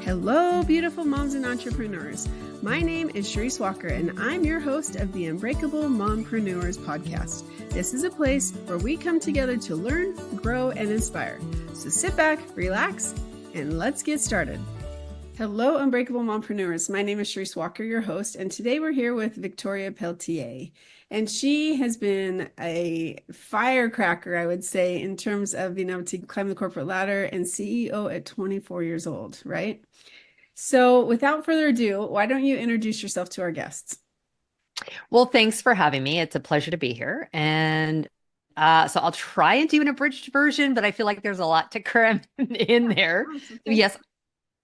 Hello, beautiful moms and entrepreneurs. My name is Charisse Walker, and I'm your host of the Unbreakable Mompreneurs podcast. This is a place where we come together to learn, grow, and inspire. So sit back, relax, and let's get started. Hello, Unbreakable Mompreneurs. My name is Charisse Walker, your host, and today we're here with Victoria Pelletier. And she has been a firecracker, I would say, in terms of being able to climb the corporate ladder and CEO at 24 years old, right? So without further ado, why don't you introduce yourself to our guests? Well, thanks for having me. It's a pleasure to be here. And so I'll try and do an abridged version, but I feel like there's a lot to cram in there. Okay. Yes,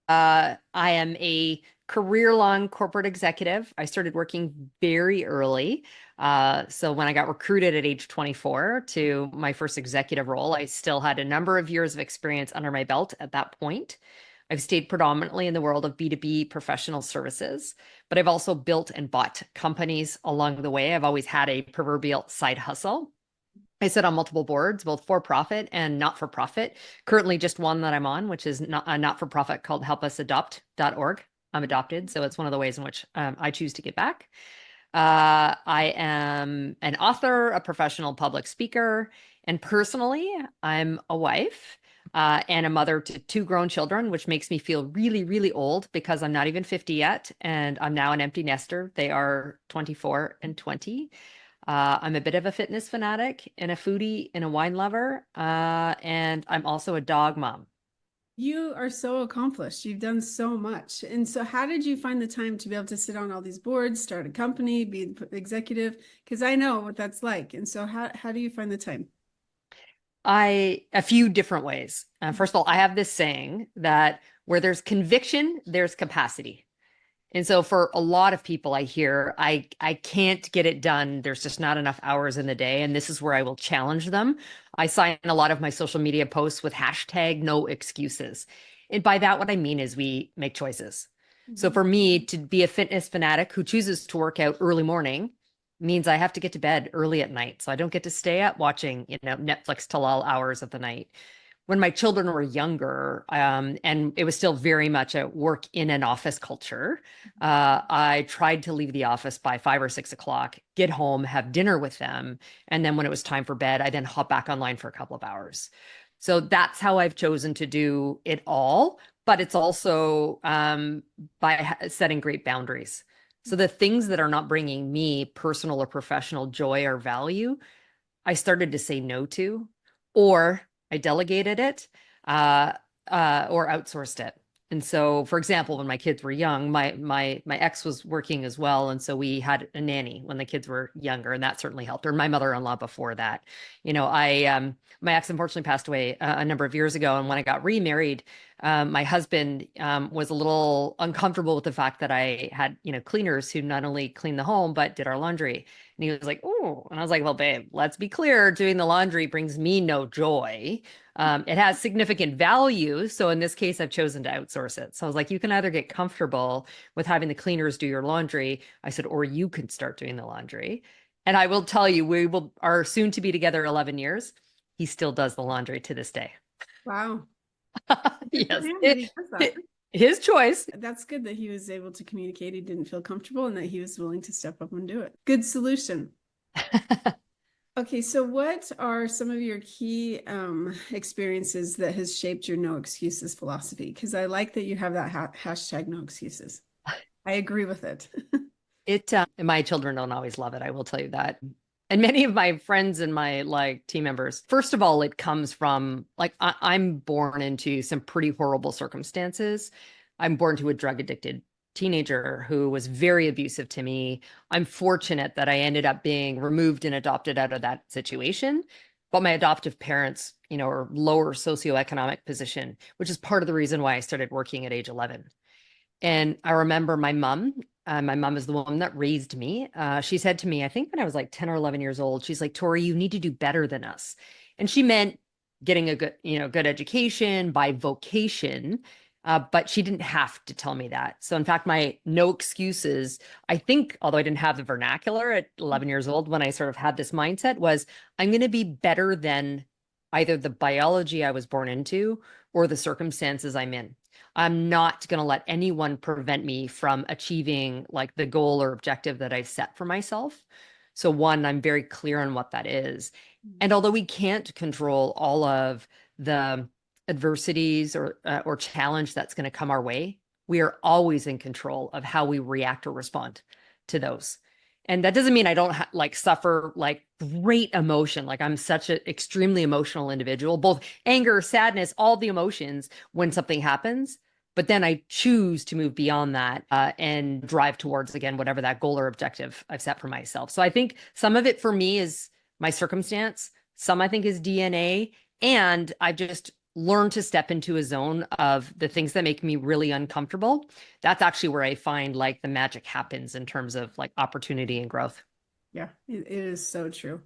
I am a career-long corporate executive. I started working very early. So when I got recruited at age 24 to my first executive role, I still had a number of years of experience under my belt at that point. I've stayed predominantly in the world of B2B professional services, but I've also built and bought companies along the way. I've always had a proverbial side hustle. I sit on multiple boards, both for-profit and not-for-profit. Currently just one that I'm on, which is a not-for-profit called helpusadopt.org. I'm adopted, so it's one of the ways in which I choose to give back. I am an author, a professional public speaker, and personally, I'm a wife and a mother to two grown children, which makes me feel really, really old because I'm not even 50 yet, and I'm now an empty nester. They are 24 and 20. I'm a bit of a fitness fanatic and a foodie and a wine lover, and I'm also a dog mom. You are so accomplished. You've done so much. And so how did you find the time to be able to sit on all these boards, start a company, be the executive? Because I know what that's like. And so how do you find the time? A few different ways. First of all, I have this saying that where there's conviction, there's capacity. And so for a lot of people I hear, I can't get it done. There's just not enough hours in the day. And this is where I will challenge them. I sign a lot of my social media posts with hashtag no excuses. And by that, what I mean is we make choices. So for me to be a fitness fanatic who chooses to work out early morning means I have to get to bed early at night. So I don't get to stay up watching, Netflix till all hours of the night. When my children were younger, and it was still very much a work in an office culture, I tried to leave the office by 5 or 6 o'clock, get home, have dinner with them. And then when it was time for bed, I then hop back online for a couple of hours. So that's how I've chosen to do it all. But it's also by setting great boundaries. So the things that are not bringing me personal or professional joy or value, I started to say no to, or I delegated it or outsourced it. And so, for example, when my kids were young, my ex was working as well. And so we had a nanny when the kids were younger, and that certainly helped. Or my mother-in-law before that. My ex unfortunately passed away a number of years ago. And when I got remarried, my husband was a little uncomfortable with the fact that I had, cleaners who not only cleaned the home, but did our laundry. And he was like, oh, and I was like, well, babe, let's be clear. Doing the laundry brings me no joy. It has significant value. So in this case, I've chosen to outsource it. So I was like, you can either get comfortable with having the cleaners do your laundry. I said, or you can start doing the laundry. And I will tell you, are soon to be together 11 years. He still does the laundry to this day. Wow. Yes. His choice. That's good that he was able to communicate. He didn't feel comfortable and that he was willing to step up and do it. Good solution. Okay, so what are some of your key experiences that has shaped your no excuses philosophy? Because I like that you have that hashtag no excuses. I agree with it. My children don't always love it. I will tell you that. And many of my friends and my team members, first of all, it comes from I'm born into some pretty horrible circumstances. I'm born to a drug addicted teenager who was very abusive to me. I'm fortunate that I ended up being removed and adopted out of that situation. But my adoptive parents, are lower socioeconomic position, which is part of the reason why I started working at age 11. And I remember my mom is the woman that raised me. She said to me, I think when I was like 10 or 11 years old, she's like, Tori, you need to do better than us. And she meant getting a good education by vocation. But she didn't have to tell me that. So in fact, my no excuses, I think, although I didn't have the vernacular at 11 years old, when I sort of had this mindset was, I'm going to be better than either the biology I was born into or the circumstances I'm in. I'm not going to let anyone prevent me from achieving like the goal or objective that I've set for myself. So one, I'm very clear on what that is. And although we can't control all of the adversities or challenge that's going to come our way, we are always in control of how we react or respond to those. And that doesn't mean I don't like suffer like great emotion. Like I'm such an extremely emotional individual, both anger, sadness, all the emotions when something happens. But then I choose to move beyond that and drive towards, again, whatever that goal or objective I've set for myself. So I think some of it for me is my circumstance. Some I think is DNA. And I've just learned to step into a zone of the things that make me really uncomfortable. That's actually where I find like the magic happens in terms of like opportunity and growth. Yeah, it is so true.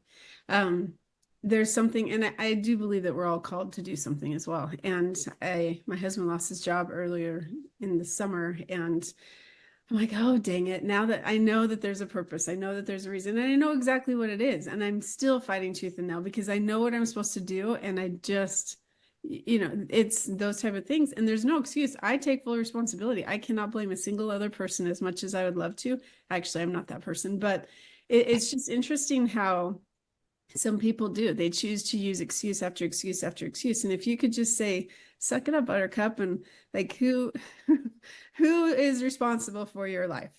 There's something, and I do believe that we're all called to do something as well. And my husband lost his job earlier in the summer, and I'm like, oh, dang it. Now that I know that there's a purpose, I know that there's a reason, and I know exactly what it is. And I'm still fighting tooth and nail because I know what I'm supposed to do. And I just, it's those type of things. And there's no excuse. I take full responsibility. I cannot blame a single other person as much as I would love to. Actually, I'm not that person, but it's just interesting how some people do. They choose to use excuse after excuse after excuse. And if you could just say, suck it up, buttercup, and like who is responsible for your life?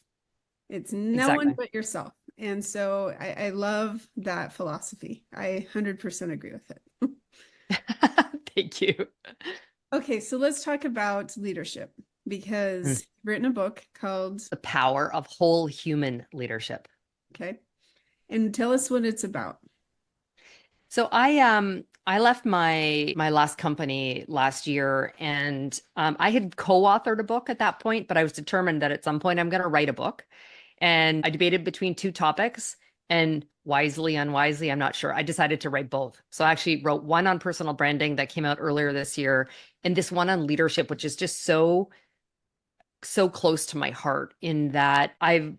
It's no one but yourself. And so I love that philosophy. I 100% agree with it. Thank you. Okay, so let's talk about leadership because you've written a book called The Power of Whole Human Leadership. Okay. And tell us what it's about. So I left my last company last year, and I had co-authored a book at that point, but I was determined that at some point I'm going to write a book. And I debated between two topics, and wisely, unwisely, I'm not sure. I decided to write both. So I actually wrote one on personal branding that came out earlier this year, and this one on leadership, which is just so close to my heart in that I've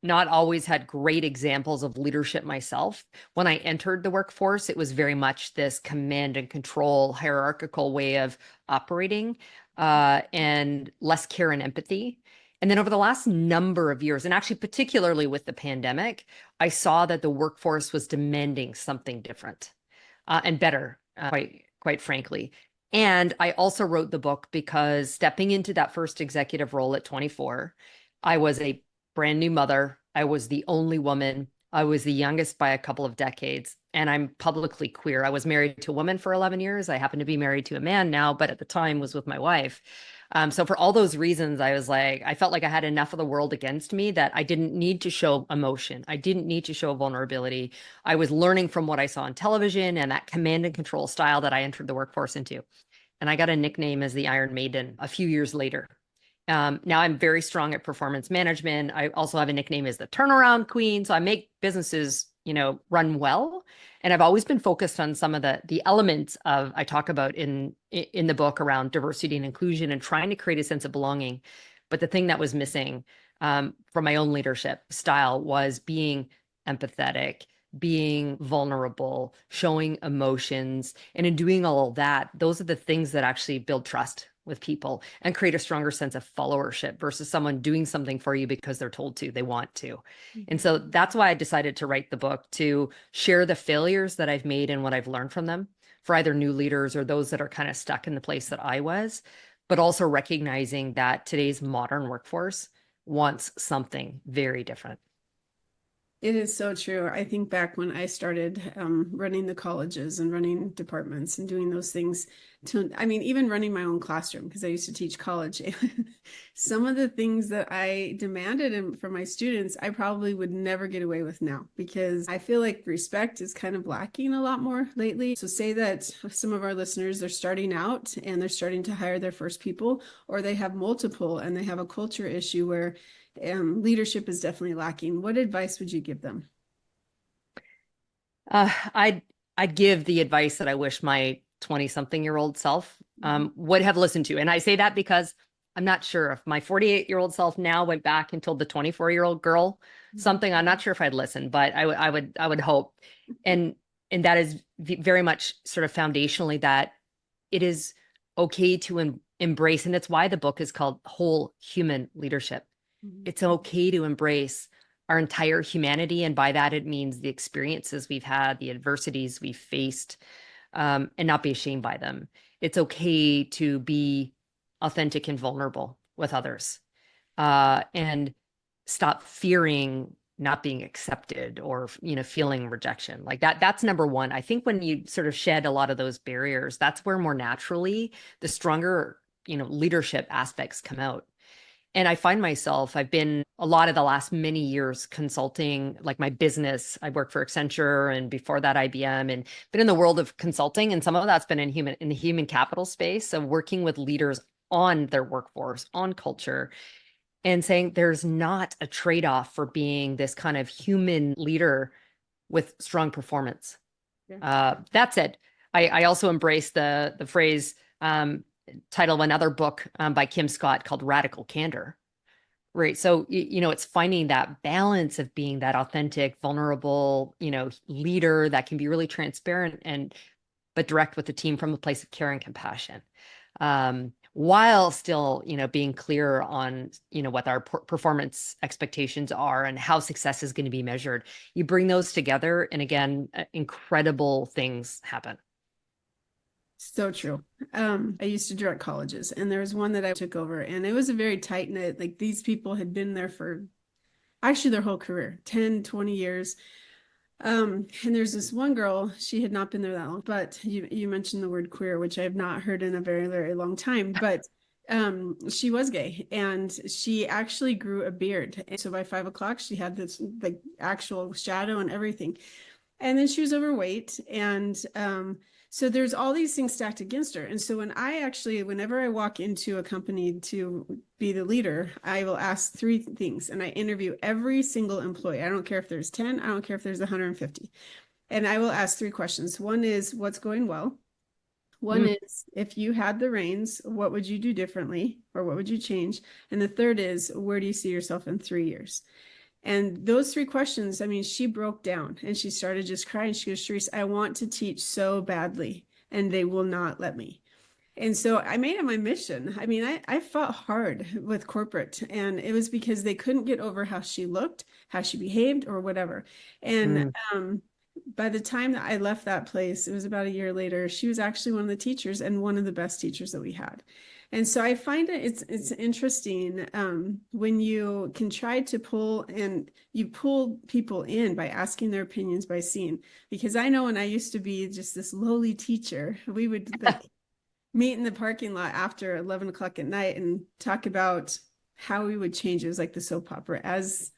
not always had great examples of leadership myself. When I entered the workforce, it was very much this command and control hierarchical way of operating and less care and empathy. And then over the last number of years, and actually particularly with the pandemic, I saw that the workforce was demanding something different and better, quite frankly. And I also wrote the book because stepping into that first executive role at 24, I was a brand new mother. I was the only woman. I was the youngest by a couple of decades, and I'm publicly queer. I was married to a woman for 11 years. I happen to be married to a man now, but at the time was with my wife. So for all those reasons, I was like, I felt like I had enough of the world against me that I didn't need to show emotion. I didn't need to show vulnerability. I was learning from what I saw on television and that command and control style that I entered the workforce into. And I got a nickname as the Iron Maiden a few years later. Now I'm very strong at performance management. I also have a nickname as the turnaround queen. So I make businesses, run well. And I've always been focused on some of the elements of I talk about in the book around diversity and inclusion and trying to create a sense of belonging. But the thing that was missing from my own leadership style was being empathetic, being vulnerable, showing emotions. And in doing all of that, those are the things that actually build trust with people and create a stronger sense of followership versus someone doing something for you because they're told to, they want to. And so that's why I decided to write the book, to share the failures that I've made and what I've learned from them for either new leaders or those that are kind of stuck in the place that I was, but also recognizing that today's modern workforce wants something very different. It is so true. I think back when I started running the colleges and running departments and doing those things even running my own classroom, because I used to teach college. Some of the things that I demanded from my students, I probably would never get away with now, because I feel like respect is kind of lacking a lot more lately. So say that some of our listeners, they're starting out and they're starting to hire their first people, or they have multiple and they have a culture issue where leadership is definitely lacking. What advice would you give them? I'd give the advice that I wish my 20-something-year-old self would have listened to. And I say that because I'm not sure if my 48-year-old self now went back and told the 24-year-old girl something. I'm not sure if I'd listen, but I would hope. And that is very much sort of foundationally that it is okay to embrace, and it's why the book is called Whole Human Leadership. It's okay to embrace our entire humanity. And by that, it means the experiences we've had, the adversities we've faced, and not be ashamed by them. It's okay to be authentic and vulnerable with others, and stop fearing not being accepted or, feeling rejection. Like that's number one. I think when you sort of shed a lot of those barriers, that's where more naturally the stronger, leadership aspects come out. And I find myself, I've been a lot of the last many years consulting, like my business. I worked for Accenture and before that IBM, and been in the world of consulting. And some of that's been in the human capital space. So working with leaders on their workforce, on culture, and saying there's not a trade-off for being this kind of human leader with strong performance. Yeah. That said, I also embrace the phrase, title of another book by Kim Scott called Radical Candor. Right. So, it's finding that balance of being that authentic, vulnerable, leader that can be really transparent but direct with the team from a place of care and compassion. While still, being clear on, what our performance expectations are and how success is going to be measured. You bring those together, and again, incredible things happen. So true. I used to direct colleges, and there was one that I took over, and it was a very tight knit, like these people had been there for actually their whole career, 10, 20 years. And there's this one girl, she had not been there that long, but you mentioned the word queer, which I have not heard in a very, very long time, but she was gay, and she actually grew a beard. And so by 5 o'clock, she had this like actual shadow and everything. And then she was overweight. And so there's all these things stacked against her. And so whenever I walk into a company to be the leader, I will ask 3 things, and I interview every single employee. I don't care if there's 10, I don't care if there's 150. And I will ask 3 questions. One is, what's going well? One is, if you had the reins, what would you do differently, or what would you change? And the third is, where do you see yourself in 3 years? And those 3 questions, I mean, she broke down and she started just crying. She goes, Charisse, I want to teach so badly, and they will not let me. And so I made it my mission. I mean, I fought hard with corporate, and it was because they couldn't get over how she looked, how she behaved, or whatever. And by the time that I left that place, it was about a year later, she was actually one of the teachers, and one of the best teachers that we had. And so I find it's interesting when you can try to pull people in by asking their opinions, by seeing, because I know when I used to be just this lowly teacher, we would meet in the parking lot after 11 o'clock at night and talk about how we would change. It was like the soap opera. As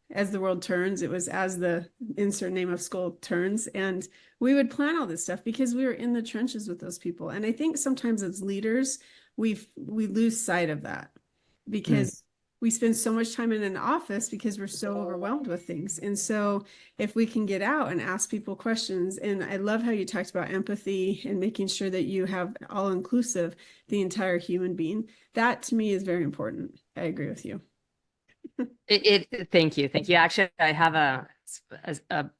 the world turns, it was as the insert name of school turns. And we would plan all this stuff because we were in the trenches with those people. And I think sometimes as leaders, we lose sight of that because we spend so much time in an office because we're so overwhelmed with things. And so if we can get out and ask people questions, and I love how you talked about empathy and making sure that you have all inclusive, the entire human being, that to me is very important. I agree with you. Thank you. Actually, I have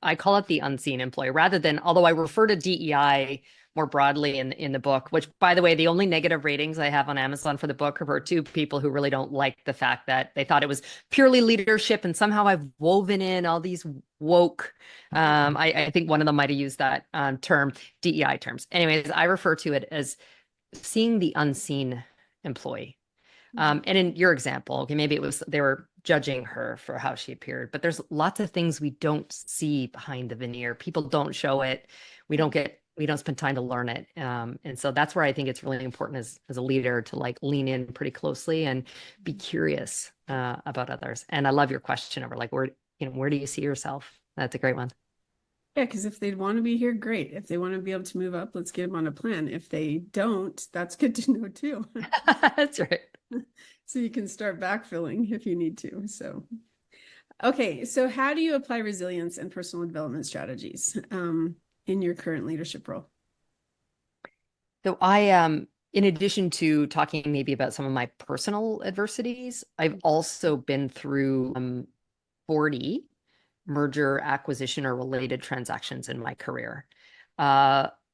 I call it the unseen employee, rather than, although I refer to DEI more broadly in the book, which, by the way, the only negative ratings I have on Amazon for the book are for 2 people who really don't like the fact that they thought it was purely leadership, and somehow I've woven in all these woke. I think one of them might have used that term, DEI terms. Anyways, I refer to it as seeing the unseen employee. And in your example, okay, maybe it was they were judging her for how she appeared, but there's lots of things we don't see behind the veneer. People don't show it. We don't spend time to learn it. And so that's where I think it's really important as a leader to like lean in pretty closely and be curious about others. And I love your question over like, where do you see yourself? That's a great one. Yeah, because if they want to be here, great. If they want to be able to move up, let's get them on a plan. If they don't, that's good to know too. That's right. So you can start backfilling if you need to. So, okay. So how do you apply resilience and personal development strategies in your current leadership role? So I, in addition to talking maybe about some of my personal adversities, I've also been through 40 merger, acquisition, or related transactions in my career.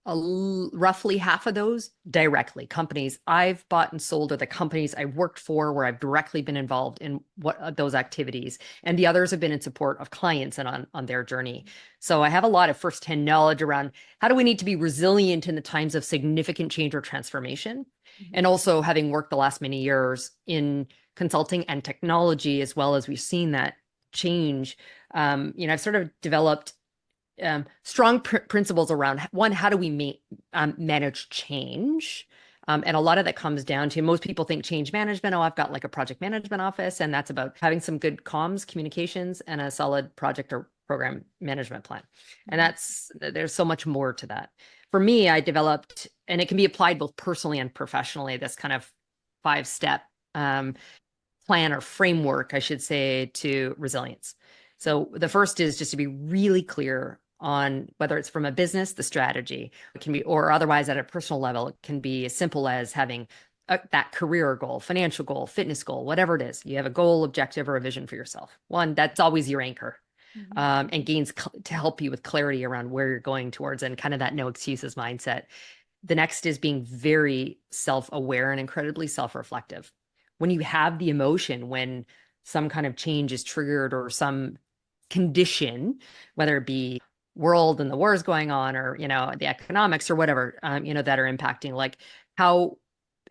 roughly half of those directly companies I've bought and sold, or the companies I worked for where I've directly been involved in what those activities, and the others have been in support of clients and on their journey. So I have a lot of firsthand knowledge around how do we need to be resilient in the times of significant change or transformation. And also having worked the last many years in consulting and technology, as well as we've seen that change, I've sort of developed strong principles around one, how do we manage change? And a lot of that comes down to, most people think change management, oh, I've got like a project management office, and that's about having some good comms, communications, and a solid project or program management plan. And there's so much more to that. For me, I developed, and it can be applied both personally and professionally, this kind of 5-step plan or framework, I should say, to resilience. So the first is just to be really clear on whether it's from a business, the strategy, it can be, or otherwise at a personal level, it can be as simple as having that career goal, financial goal, fitness goal, whatever it is. You have a goal, objective, or a vision for yourself. One, that's always your anchor, and gains to help you with clarity around where you're going towards, and kind of that no excuses mindset. The next is being very self-aware and incredibly self-reflective. When you have the emotion, when some kind of change is triggered or some condition, whether it be world and the wars going on, or the economics or whatever, that are impacting, like how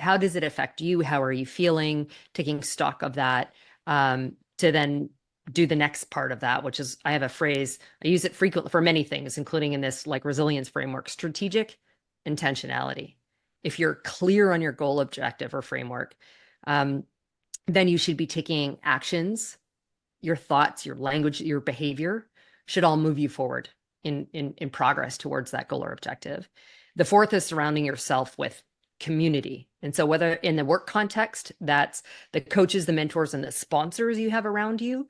does it affect you? How are you feeling? Taking stock of that, to then do the next part of that, which is, I have a phrase, I use it frequently for many things, including in this like resilience framework: strategic intentionality. If you're clear on your goal, objective, or framework, then you should be taking actions. Your thoughts, your language, your behavior should all move you forward in progress towards that goal or objective. The fourth is surrounding yourself with community. And so whether in the work context, that's the coaches, the mentors, and the sponsors you have around you,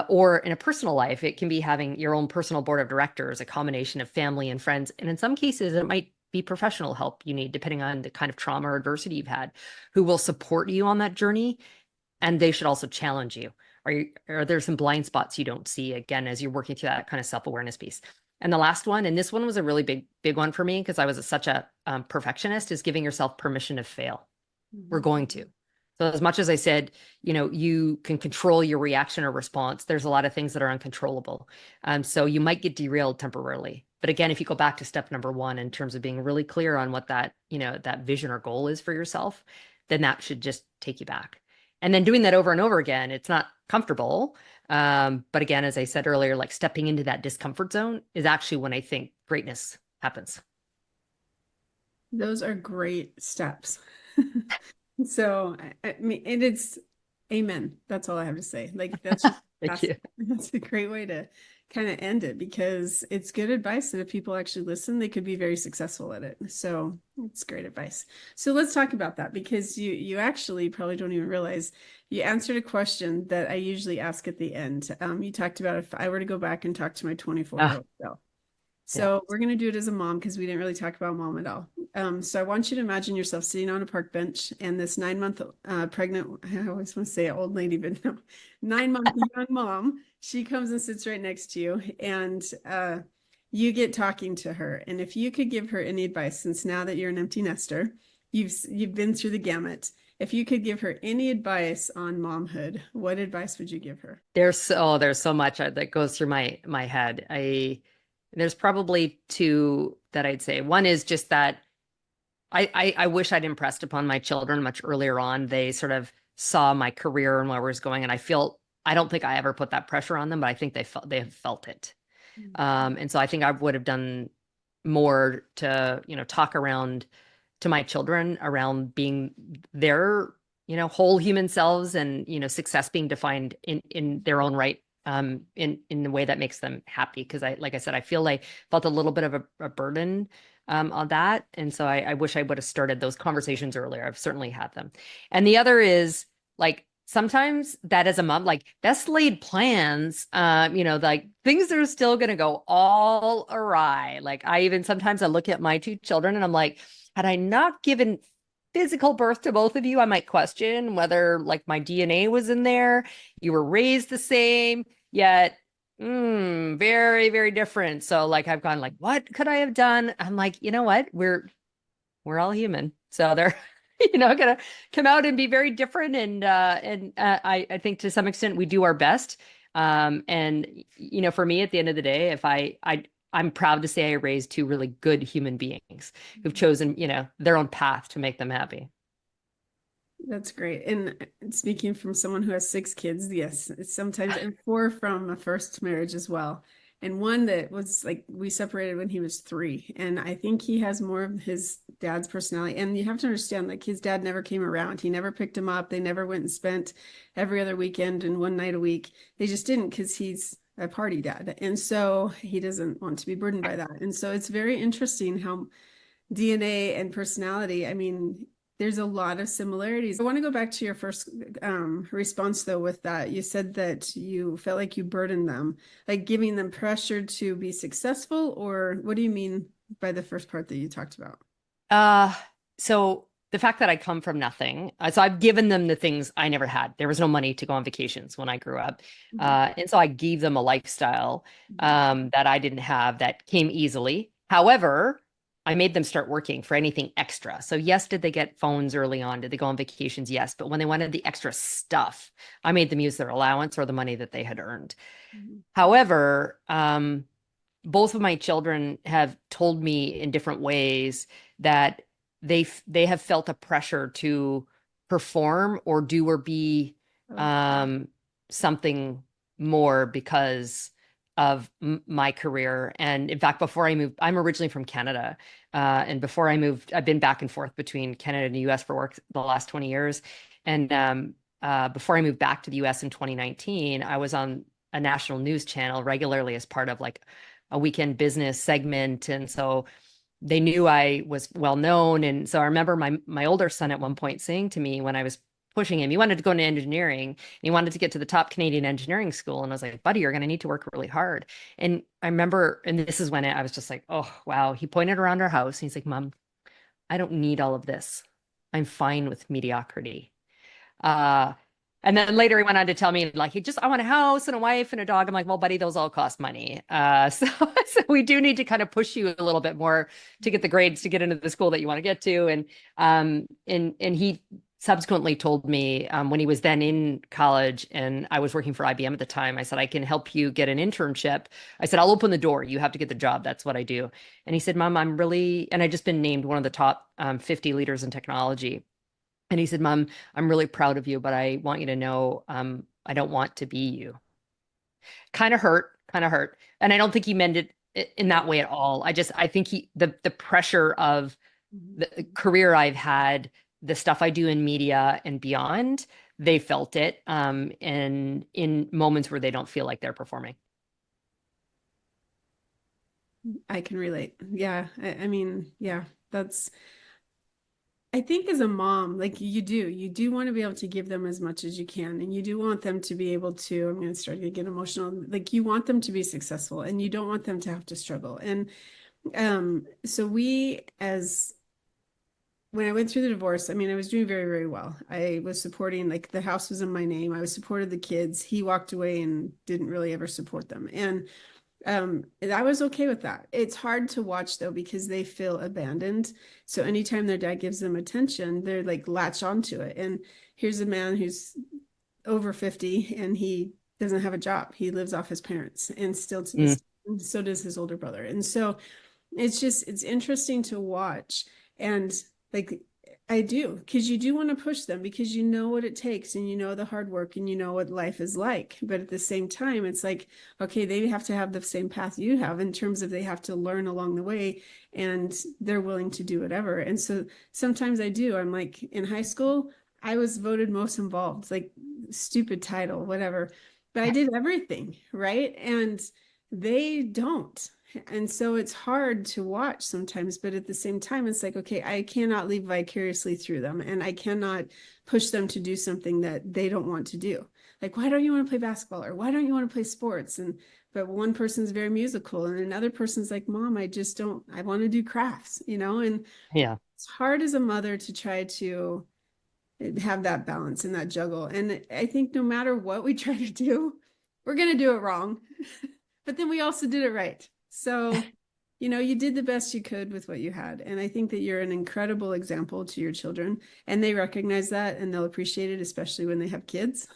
or in a personal life, it can be having your own personal board of directors, a combination of family and friends. And in some cases, it might be professional help you need, depending on the kind of trauma or adversity you've had, who will support you on that journey. And they should also challenge you. Are there some blind spots you don't see, again, as you're working through that kind of self-awareness piece? And the last one, and this one was a really big one for me because I was such a perfectionist, is giving yourself permission to fail. We're going to. So as much as I said, you can control your reaction or response, there's a lot of things that are uncontrollable. So you might get derailed temporarily. But again, if you go back to step number one, in terms of being really clear on what that, that vision or goal is for yourself, then that should just take you back. And then doing that over and over again, it's not comfortable. But again, as I said earlier, like stepping into that discomfort zone is actually when I think greatness happens. Those are great steps. So I mean, it's amen. That's all I have to say. Like that's a great way to kind of end it, because it's good advice. And if people actually listen, they could be very successful at it. So it's great advice. So let's talk about that, because you actually probably don't even realize you answered a question that I usually ask at the end. You talked about if I were to go back and talk to my 24-year-old self. So we're going to do it as a mom, because we didn't really talk about mom at all. So I want you to imagine yourself sitting on a park bench, and this 9-month pregnant, I always want to say old lady, but no, 9-month young mom, she comes and sits right next to you, and you get talking to her. And if you could give her any advice, since now that you're an empty nester, you've been through the gamut. If you could give her any advice on momhood, what advice would you give her? There's so much that goes through my head. There's probably two that I'd say. One is just that I wish I'd impressed upon my children much earlier on. They sort of saw my career and where I was going, and I don't think I ever put that pressure on them, but I think they have felt it. And so I think I would have done more to, talk around to my children around being their, whole human selves, and, success being defined in their own right. In the way that makes them happy. Because like I said, I feel like felt a little bit of a burden on that. And so I wish I would have started those conversations earlier. I've certainly had them. And the other is like, sometimes that as a mom, like best laid plans, like things are still going to go all awry. Like sometimes I look at my two children and I'm like, had I not given physical birth to both of you, I might question whether like my DNA was in there. You were raised the same, yet Very, very different. So like I've gone like, what could I have done? I'm like, you know what? We're all human. So they're, gonna come out and be very different. And I think to some extent we do our best. And for me at the end of the day, if I'm proud to say I raised two really good human beings who've chosen, their own path to make them happy. That's great. And speaking from someone who has 6 kids, yes, it's sometimes, and 4 from a first marriage as well. And one that was like, we separated when he was 3. And I think he has more of his dad's personality. And you have to understand, like, his dad never came around. He never picked him up. They never went and spent every other weekend and one night a week. They just didn't, because he's a party dad. And so he doesn't want to be burdened by that. And so it's very interesting how DNA and personality, I mean, there's a lot of similarities. I want to go back to your first response, though, with that. You said that you felt like you burdened them, like giving them pressure to be successful, or what do you mean by the first part that you talked about? So the fact that I come from nothing, so I've given them the things I never had. There was no money to go on vacations when I grew up. And so I gave them a lifestyle that I didn't have that came easily. However, I made them start working for anything extra. So yes, did they get phones early on? Did they go on vacations? Yes. But when they wanted the extra stuff, I made them use their allowance or the money that they had earned. However, both of my children have told me in different ways that they have felt a pressure to perform or do or be something more because of my career. And in fact, before I moved, I'm originally from Canada. And before I moved, I've been back and forth between Canada and the US for work the last 20 years. And before I moved back to the US in 2019, I was on a national news channel regularly as part of like a weekend business segment. And so they knew I was well known. And so I remember my older son at one point saying to me when I was pushing him, he wanted to go into engineering and he wanted to get to the top Canadian engineering school. And I was like, buddy, you're going to need to work really hard. And I remember, and this is when I was just like, oh, wow. He pointed around our house and he's like, Mom, I don't need all of this. I'm fine with mediocrity. Uh, and then later he went on to tell me like I want a house and a wife and a dog. I'm like, well, buddy, those all cost money. So we do need to kind of push you a little bit more to get the grades to get into the school that you want to get to. And he subsequently told me when he was then in college and I was working for IBM at the time, I said, I can help you get an internship. I said, I'll open the door. You have to get the job. That's what I do. And he said, Mom, and I just been named one of the top 50 leaders in technology. And he said, Mom, I'm really proud of you, but I want you to know I don't want to be you. Kind of hurt, kind of hurt. And I don't think he meant it in that way at all. I think the pressure of the career I've had, the stuff I do in media and beyond, they felt it and in moments where they don't feel like they're performing. I can relate. Yeah. I mean, yeah, I think as a mom, like you do want to be able to give them as much as you can. And you do want them to be able to, I'm going to start to get emotional. Like you want them to be successful and you don't want them to have to struggle. And so when I went through the divorce, I mean, I was doing very, very well. I was supporting, like the house was in my name. I was supported the kids. He walked away and didn't really ever support them. And I was okay with that. It's hard to watch though, because they feel abandoned. So anytime their dad gives them attention, they're like latch onto it. And here's a man who's over 50 and he doesn't have a job. He lives off his parents and still to this, so does his older brother. And so it's interesting to watch. And like, I do, because you do want to push them because you know what it takes and you know the hard work and you know what life is like. But at the same time, it's like, okay, they have to have the same path you have in terms of they have to learn along the way and they're willing to do whatever. And so sometimes I do. I'm like in high school, I was voted most involved, like stupid title, whatever. But I did everything, right? And they don't. And so it's hard to watch sometimes, but at the same time, it's like, okay, I cannot live vicariously through them and I cannot push them to do something that they don't want to do. Like, why don't you want to play basketball or why don't you want to play sports? But one person's very musical and another person's like, Mom, I just don't, I want to do crafts, and Yeah. it's hard as a mother to try to have that balance and that juggle. And I think no matter what we try to do, we're going to do it wrong. But then we also did it right. So, you did the best you could with what you had. And I think that you're an incredible example to your children, and they recognize that and they'll appreciate it, especially when they have kids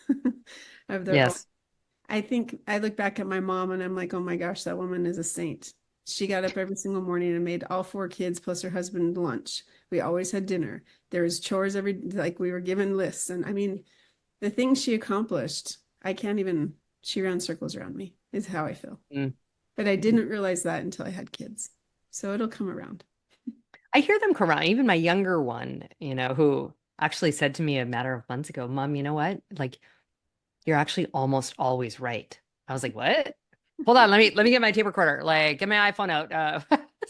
of their own. Yes. I think I look back at my mom and I'm like, oh my gosh, that woman is a saint. She got up every single morning and made all 4 kids plus her husband lunch. We always had dinner. There was chores like we were given lists. And I mean, the things she accomplished, she ran circles around me, is how I feel. But I didn't realize that until I had kids. So it'll come around. I hear them come around. Even my younger one, who actually said to me a matter of months ago, Mom, you know what? Like, you're actually almost always right. I was like, what? Hold on, let me get my tape recorder. Like, get my iPhone out.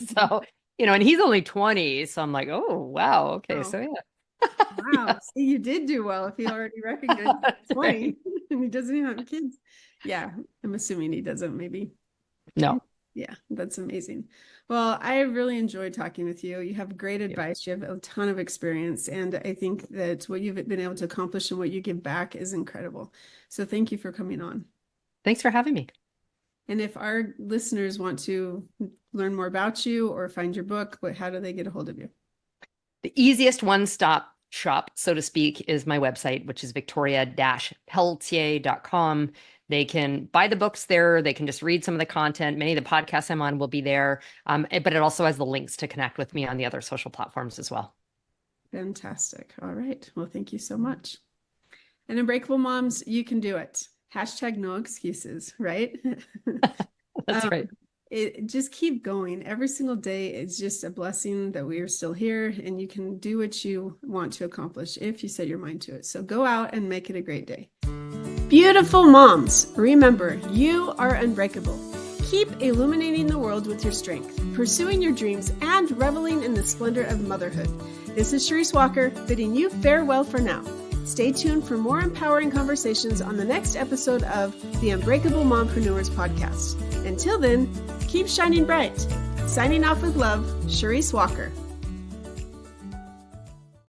So, and he's only 20. So I'm like, oh, wow. Okay. So yeah. Wow. See, you did do well if he already recognized 20 right. And he doesn't even have kids. Yeah. I'm assuming he doesn't, maybe. No. Yeah, that's amazing. Well, I really enjoyed talking with you. You have great advice. You have a ton of experience. And I think that what you've been able to accomplish and what you give back is incredible. So thank you for coming on. Thanks for having me. And if our listeners want to learn more about you or find your book, how do they get a hold of you? The easiest one-stop shop, so to speak, is my website, which is victoria-pelletier.com. They can buy the books there. They can just read some of the content. Many of the podcasts I'm on will be there. But it also has the links to connect with me on the other social platforms as well. Fantastic. All right. Well, thank you so much. And Unbreakable Moms, you can do it. #no excuses, right? That's right. Just keep going. Every single day is just a blessing that we are still here, and you can do what you want to accomplish if you set your mind to it. So go out and make it a great day. Beautiful moms, remember, you are unbreakable. Keep illuminating the world with your strength, pursuing your dreams, and reveling in the splendor of motherhood. This is Charisse Walker, bidding you farewell for now. Stay tuned for more empowering conversations on the next episode of the Unbreakable Mompreneurs podcast. Until then, keep shining bright. Signing off with love, Charisse Walker.